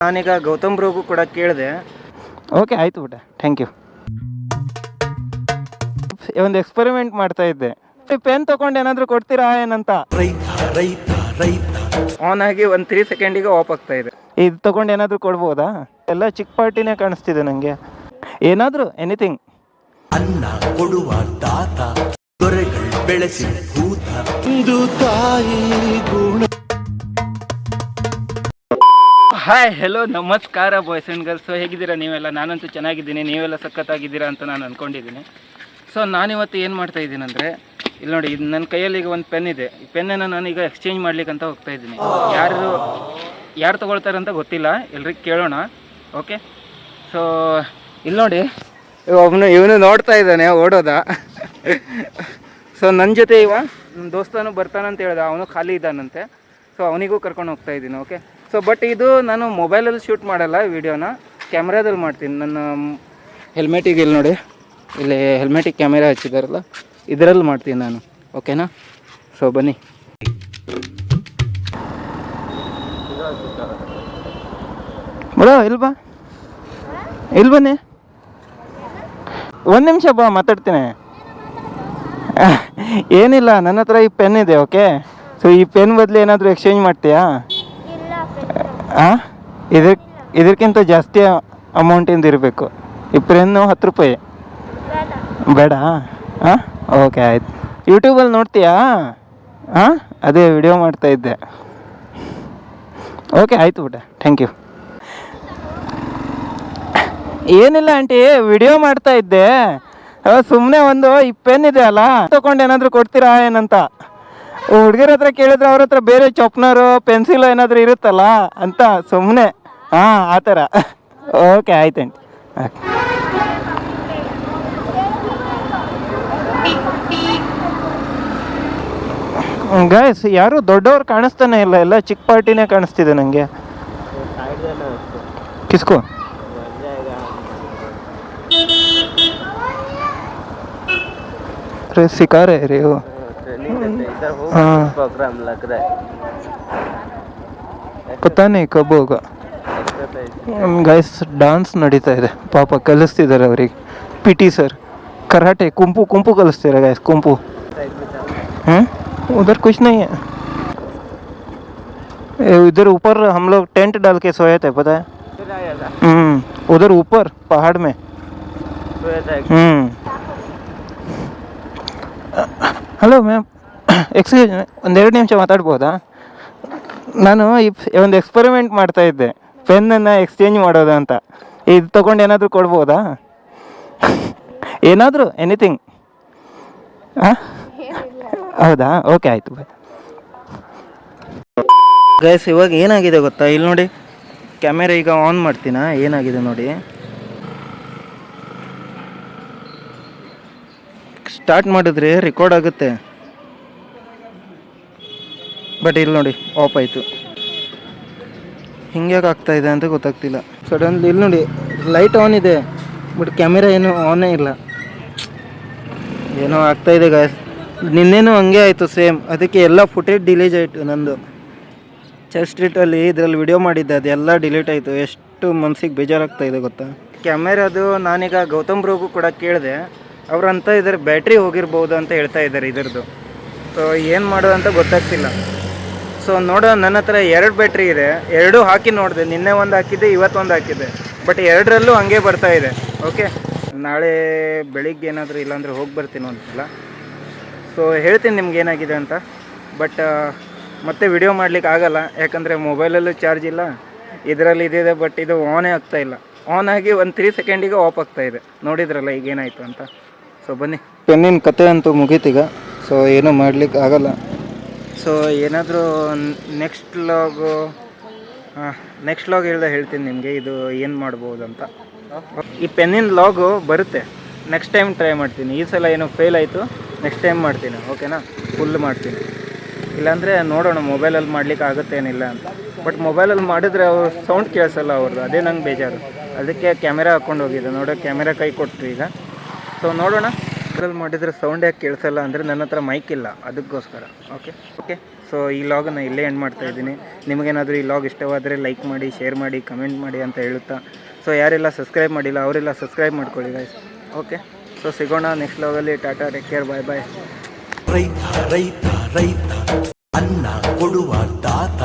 ನಾನೀಗ ಗೌತಮ್ ಬ್ರೋಗೂ ಕೂಡ ಕೇಳಿದೆ. ಓಕೆ ಆಯಿತು ಬಿಟ್ಟೆ, ಥ್ಯಾಂಕ್ ಯು. ಒಂದು ಎಕ್ಸ್ಪೆರಿಮೆಂಟ್ ಮಾಡ್ತಾ ಇದ್ದೆ. ಪೆನ್ ತೊಗೊಂಡು ಏನಾದರೂ ಕೊಡ್ತೀರಾ ಏನಂತ. ಆನ್ ಆಗಿ ಒಂದು 3 ಸೆಕೆಂಡಿಗೆ ಆಫ್ ಆಗ್ತಾ ಇದೆ. ಇದು ತೊಗೊಂಡು ಏನಾದರೂ ಕೊಡ್ಬೋದಾ? ಎಲ್ಲ ಚಿಕ್ಕ ಪಾರ್ಟಿನೇ ಕಾಣಿಸ್ತಿದೆ ನನಗೆ. ಏನಾದರೂ ಎನಿಥಿಂಗ್. ಅನ್ನ ಕೊಡುವ ದಾತ ದೊರೆಗಳು ಬೆಳೆಸಿ ಭೂತ ಒಂದು ತಾಯಿ ಗುಣ. ಹಾಯ್, ಹೆಲೋ, ನಮಸ್ಕಾರ ಬಾಯ್ಸ್ ಆ್ಯಂಡ್ ಗರ್ಲ್ಸ್. ಸೊ ಹೇಗಿದ್ದೀರಾ ನೀವೆಲ್ಲ? ನಾನಂತೂ ಚೆನ್ನಾಗಿದ್ದೀನಿ, ನೀವೆಲ್ಲ ಸಖತ್ತಾಗಿದ್ದೀರಾ ಅಂತ ನಾನು ಅಂದ್ಕೊಂಡಿದ್ದೀನಿ. ಸೊ ನಾನಿವತ್ತು ಏನು ಮಾಡ್ತಾಯಿದ್ದೀನಿ ಅಂದರೆ, ಇಲ್ಲಿ ನೋಡಿ, ಇದು ನನ್ನ ಕೈಯಲ್ಲಿ ಈಗ ಒಂದು ಪೆನ್ ಇದೆ. ಈ ಪೆನ್ನನ್ನು ನಾನೀಗ ಎಕ್ಸ್ಚೇಂಜ್ ಮಾಡ್ಲಿಕ್ಕೆ ಅಂತ ಹೋಗ್ತಾಯಿದ್ದೀನಿ. ಯಾರು ತೊಗೊಳ್ತಾರಂತ ಗೊತ್ತಿಲ್ಲ, ಎಲ್ರಿಗೆ ಕೇಳೋಣ. ಓಕೆ, ಸೊ ಇಲ್ಲಿ ನೋಡಿ, ಇವನು ನೋಡ್ತಾ ಇದ್ದಾನೆ ಓಡೋದ. ಸೊ ನನ್ನ ಜೊತೆ ನನ್ನ ದೋಸ್ತನು ಬರ್ತಾನಂತ ಹೇಳ್ದ, ಅವನು ಖಾಲಿ ಇದ್ದಾನಂತೆ. ಸೊ ಅವನಿಗೂ ಕರ್ಕೊಂಡು ಹೋಗ್ತಾ ಇದ್ದೀನಿ. ಓಕೆ, ಸೊ ಬಟ್ ಇದು ನಾನು ಮೊಬೈಲಲ್ಲಿ ಶೂಟ್ ಮಾಡಲ್ಲ, ವೀಡಿಯೋನ ಕ್ಯಾಮ್ರಾದಲ್ಲಿ ಮಾಡ್ತೀನಿ. ನನ್ನ ಹೆಲ್ಮೆಟಿಗೆ ಇಲ್ಲಿ ನೋಡಿ, ಇಲ್ಲಿ ಹೆಲ್ಮೆಟಿಗೆ ಕ್ಯಾಮೆರಾ ಹಚ್ಚಿದಾರಲ್ಲ, ಇದರಲ್ಲಿ ಮಾಡ್ತೀನಿ ನಾನು. ಓಕೆನಾ? ಸೊ ಬನ್ನಿ. ಬರೋ, ಇಲ್ಲಿ ಬಾ, ಇಲ್ಲಿ ಬನ್ನಿ, ಒಂದು ನಿಮಿಷ ಬಾ, ಮಾತಾಡ್ತೀನಿ. ಏನಿಲ್ಲ, ನನ್ನ ಹತ್ರ ಈ ಪೆನ್ ಇದೆ. ಓಕೆ, ಸೊ ಈ ಪೆನ್ ಬದಲು ಏನಾದರೂ ಎಕ್ಸ್ಚೇಂಜ್ ಮಾಡ್ತೀಯಾ? ಹಾಂ, ಇದಕ್ಕಿಂತ ಜಾಸ್ತಿ ಅಮೌಂಟಿಂದ ಇರಬೇಕು. ಈ ಪೆನ್ನು 10 ರೂಪಾಯಿ. ಬೇಡ? ಹಾಂ, ಓಕೆ ಆಯ್ತು. ಯೂಟ್ಯೂಬಲ್ಲಿ ನೋಡ್ತೀಯಾ? ಹಾಂ, ಅದೇ ವಿಡಿಯೋ ಮಾಡ್ತಾಯಿದ್ದೆ. ಓಕೆ ಆಯಿತು ಬಿಟ್ಟೆ, ಥ್ಯಾಂಕ್ ಯು. ಏನಿಲ್ಲ ಆಂಟಿ, ವಿಡಿಯೋ ಮಾಡ್ತಾ ಇದ್ದೆ. ಸುಮ್ಮನೆ ಒಂದು ಈ ಪೆನ್ ಇದೆ ಅಲ್ಲ, ತೊಗೊಂಡು ಏನಾದರೂ ಕೊಡ್ತೀರಾ ಏನಂತ. ಹುಡುಗರ ಹತ್ರ ಕೇಳಿದ್ರೆ ಅವ್ರ ಹತ್ರ ಬೇರೆ ಚೊಪ್ನರು ಪೆನ್ಸಿಲ್ ಏನಾದರೂ ಇರುತ್ತಲ್ಲ ಅಂತ ಸುಮ್ಮನೆ. ಹಾಂ, ಆ ಥರ. ಓಕೆ ಆಯ್ತು ಆಂಟಿ. ಗಾಯ್ಸ್, ಯಾರು ದೊಡ್ಡವ್ರು ಕಾಣಿಸ್ತಾನೆ ಇಲ್ಲ, ಎಲ್ಲ ಚಿಕ್ಕ ಪಾರ್ಟಿನೇ ಕಾಣಿಸ್ತಿದೆ ನನಗೆ. ಕಿಸ್ಕೋ. अरे सिखा रहे रे वो प्रोग्राम लग रहा है, पता नहीं कब होगा. ಗೈಸ್, ಡಾನ್ಸ್ ನಡೀತಾ ಇದೆ, ಪಾಪ ಕಲಿಸ್ತಿದ್ದಾರೆ ಅವರಿಗೆ. PT सर कराटे कुंपू कलिस्ते गाइस, कुंपू. उधर कुछ नहीं है. इधर ऊपर हम लोग टेंट डाल के सोए थे, पता है? उधर ऊपर पहाड़ में. ಹಲೋ ಮ್ಯಾಮ್, ಎಕ್ಸ್ಕ್ಯೂಸ್, ಒಂದೆರಡು ನಿಮಿಷ ಮಾತಾಡ್ಬೋದಾ? ನಾನು ಒಂದು ಎಕ್ಸ್ಪೆರಿಮೆಂಟ್ ಮಾಡ್ತಾ ಇದ್ದೆ, ಪೆನ್ನನ್ನು ಎಕ್ಸ್ಚೇಂಜ್ ಮಾಡೋದು ಅಂತ. ಇದು ತೊಗೊಂಡು ಏನಾದರೂ ಕೊಡ್ಬೋದಾ? ಏನಾದರೂ ಎನಿಥಿಂಗ್. ಹಾಂ, ಹೌದಾ? ಓಕೆ ಆಯಿತು. ಗೈಸ್, ಇವಾಗ ಏನಾಗಿದೆ ಗೊತ್ತಾ? ಇಲ್ಲಿ ನೋಡಿ, ಕ್ಯಾಮೆರಾ ಈಗ ಆನ್ ಮಾಡ್ತೀನಾ, ಏನಾಗಿದೆ ನೋಡಿ. ಸ್ಟಾರ್ಟ್ ಮಾಡಿದ್ರೆ ರೆಕಾರ್ಡ್ ಆಗುತ್ತೆ, ಬಟ್ ಇಲ್ಲಿ ನೋಡಿ ಆಫ್ ಆಯಿತು. ಹಿಂಗೆ ಆಗ್ತಾ ಇದೆ ಅಂತ ಗೊತ್ತಾಗ್ತಿಲ್ಲ. ಸಡನ್ಲಿ ಇಲ್ಲಿ ನೋಡಿ, ಲೈಟ್ ಆನ್ ಇದೆ, ಬಟ್ ಕ್ಯಾಮೆರಾ ಏನೂ ಆನೇ ಇಲ್ಲ. ಏನೋ ಆಗ್ತಾಯಿದೆ ಗಾಯ್ಸ್. ನಿನ್ನೇನೂ ಹಂಗೆ ಆಯಿತು ಸೇಮ್. ಅದಕ್ಕೆ ಎಲ್ಲ ಫುಟೇಜ್ ಡಿಲೀಟ್ ಆಯಿತು ನಂದು. ಚರ್ಚ್ ಸ್ಟ್ರೀಟಲ್ಲಿ ಇದರಲ್ಲಿ ವಿಡಿಯೋ ಮಾಡಿದ್ದೆ, ಅದೆಲ್ಲ ಡಿಲೀಟ್ ಆಯಿತು. ಎಷ್ಟು ಮನಸ್ಸಿಗೆ ಬೇಜಾರಾಗ್ತಾಯಿದೆ ಗೊತ್ತಾ. ಕ್ಯಾಮೆರಾದು ನಾನೀಗ ಗೌತಮ್ ಬ್ರೋಗೂ ಕೂಡ ಕೇಳಿದೆ. ಅವರಂತ ಇದರ ಬ್ಯಾಟ್ರಿ ಹೋಗಿರ್ಬೋದು ಅಂತ ಹೇಳ್ತಾ ಇದ್ದಾರೆ ಇದರದ್ದು. ಸೊ ಏನು ಮಾಡೋದು ಅಂತ ಗೊತ್ತಾಗ್ತಿಲ್ಲ. ಸೊ ನೋಡೋ, ನನ್ನ ಹತ್ರ 2 ಬ್ಯಾಟ್ರಿ ಇದೆ, 2 ಹಾಕಿ ನೋಡಿದೆ. ನಿನ್ನೆ ಒಂದು ಹಾಕಿದ್ದೆ, ಇವತ್ತೊಂದು ಹಾಕಿದ್ದೆ, ಬಟ್ 2ರಲ್ಲೂ ಹಂಗೆ ಬರ್ತಾ ಇದೆ. ಓಕೆ, ನಾಳೆ ಬೆಳಿಗ್ಗೆ ಏನಾದರೂ ಇಲ್ಲಾಂದರೆ ಹೋಗಿ ಬರ್ತೀನಿ ಒಂದ್ಸಲ. ಸೊ ಹೇಳ್ತೀನಿ ನಿಮ್ಗೆ ಏನಾಗಿದೆ ಅಂತ. ಬಟ್ ಮತ್ತೆ ವಿಡಿಯೋ ಮಾಡ್ಲಿಕ್ಕೆ ಆಗಲ್ಲ, ಯಾಕಂದರೆ ಮೊಬೈಲಲ್ಲೂ ಚಾರ್ಜ್ ಇಲ್ಲ, ಇದರಲ್ಲಿ ಇದಿದೆ, ಬಟ್ ಇದು ಆನೇ ಆಗ್ತಾಯಿಲ್ಲ. ಆನ್ ಆಗಿ ಒಂದು 3 ಸೆಕೆಂಡಿಗೆ ಆಫ್ ಆಗ್ತಾಯಿದೆ. ನೋಡಿದ್ರಲ್ಲ ಈಗ ಏನಾಯಿತು ಅಂತ. ಸೊ ಬನ್ನಿ, ಪೆನ್ನಿನ ಕತೆ ಅಂತೂ ಮುಗೀತೀಗ. ಸೊ ಏನೂ ಮಾಡಲಿಕ್ಕೆ ಆಗಲ್ಲ. ಸೊ ಏನಾದರೂ ನೆಕ್ಸ್ಟ್ ಲಾಗ್ ಹೇಳ್ತೀನಿ ನಿಮಗೆ, ಇದು ಏನು ಮಾಡ್ಬೋದು ಅಂತ. ಈ ಪೆನ್ನಿನ ಲಾಗು ಬರುತ್ತೆ, ನೆಕ್ಸ್ಟ್ ಟೈಮ್ ಟ್ರೈ ಮಾಡ್ತೀನಿ. ಈ ಸಲ ಏನೋ ಫೇಲ್ ಆಯಿತು, ನೆಕ್ಸ್ಟ್ ಟೈಮ್ ಮಾಡ್ತೀನಿ. ಓಕೆನಾ? ಫುಲ್ ಮಾಡ್ತೀನಿ. ಇಲ್ಲಾಂದರೆ ನೋಡೋಣ, ಮೊಬೈಲಲ್ಲಿ ಮಾಡ್ಲಿಕ್ಕೆ ಆಗುತ್ತೇನಿಲ್ಲ ಅಂತ. ಬಟ್ ಮೊಬೈಲಲ್ಲಿ ಮಾಡಿದ್ರೆ ಅವ್ರು ಸೌಂಡ್ ಕೇಳಿಸಲ್ಲ ಅವ್ರದ್ದು, ಅದೇ ನಂಗೆ ಬೇಜಾರು. ಅದಕ್ಕೆ ಕ್ಯಾಮೆರಾ ಹಾಕ್ಕೊಂಡು ಹೋಗಿದ್ದೆ. ನೋಡೋ, ಕ್ಯಾಮೆರಾ ಕೈ ಕೊಟ್ಟರು ಈಗ. ಸೊ ನೋಡೋಣ, ಇದರಲ್ಲಿ ಮಾಡಿದರೆ ಸೌಂಡ್ ಯಾಕೆ ಕೇಳಿಸಲ್ಲ ಅಂದರೆ ನನ್ನ ಹತ್ರ ಮೈಕ್ ಇಲ್ಲ, ಅದಕ್ಕೋಸ್ಕರ. ಓಕೆ, ಸೊ ಈ ಲಾಗನ್ನು ಇಲ್ಲೇ ಎಂಡ್ ಮಾಡ್ತಾಯಿದ್ದೀನಿ. ನಿಮಗೇನಾದರೂ ಈ ಲಾಗ್ ಇಷ್ಟವಾದರೆ ಲೈಕ್ ಮಾಡಿ, ಶೇರ್ ಮಾಡಿ, ಕಮೆಂಟ್ ಮಾಡಿ ಅಂತ ಹೇಳುತ್ತಾ, ಸೊ ಯಾರೆಲ್ಲ ಸಬ್ಸ್ಕ್ರೈಬ್ ಮಾಡಿಲ್ಲ ಅವರೆಲ್ಲ ಸಬ್ಸ್ಕ್ರೈಬ್ ಮಾಡ್ಕೊಳ್ಳಿ ಗೈಸ್. ಓಕೆ, ಸೊ ಸಿಗೋಣ ನೆಕ್ಸ್ಟ್ ಲಾಗಲ್ಲಿ. ಟಾಟಾ, ಟೇಕ್ ಕೇರ್, ಬಾಯ್ ಬಾಯ್. ರೈತ ರೈತ ರೈತ ಅನ್ನ ಕೊಡುವ ದಾತ.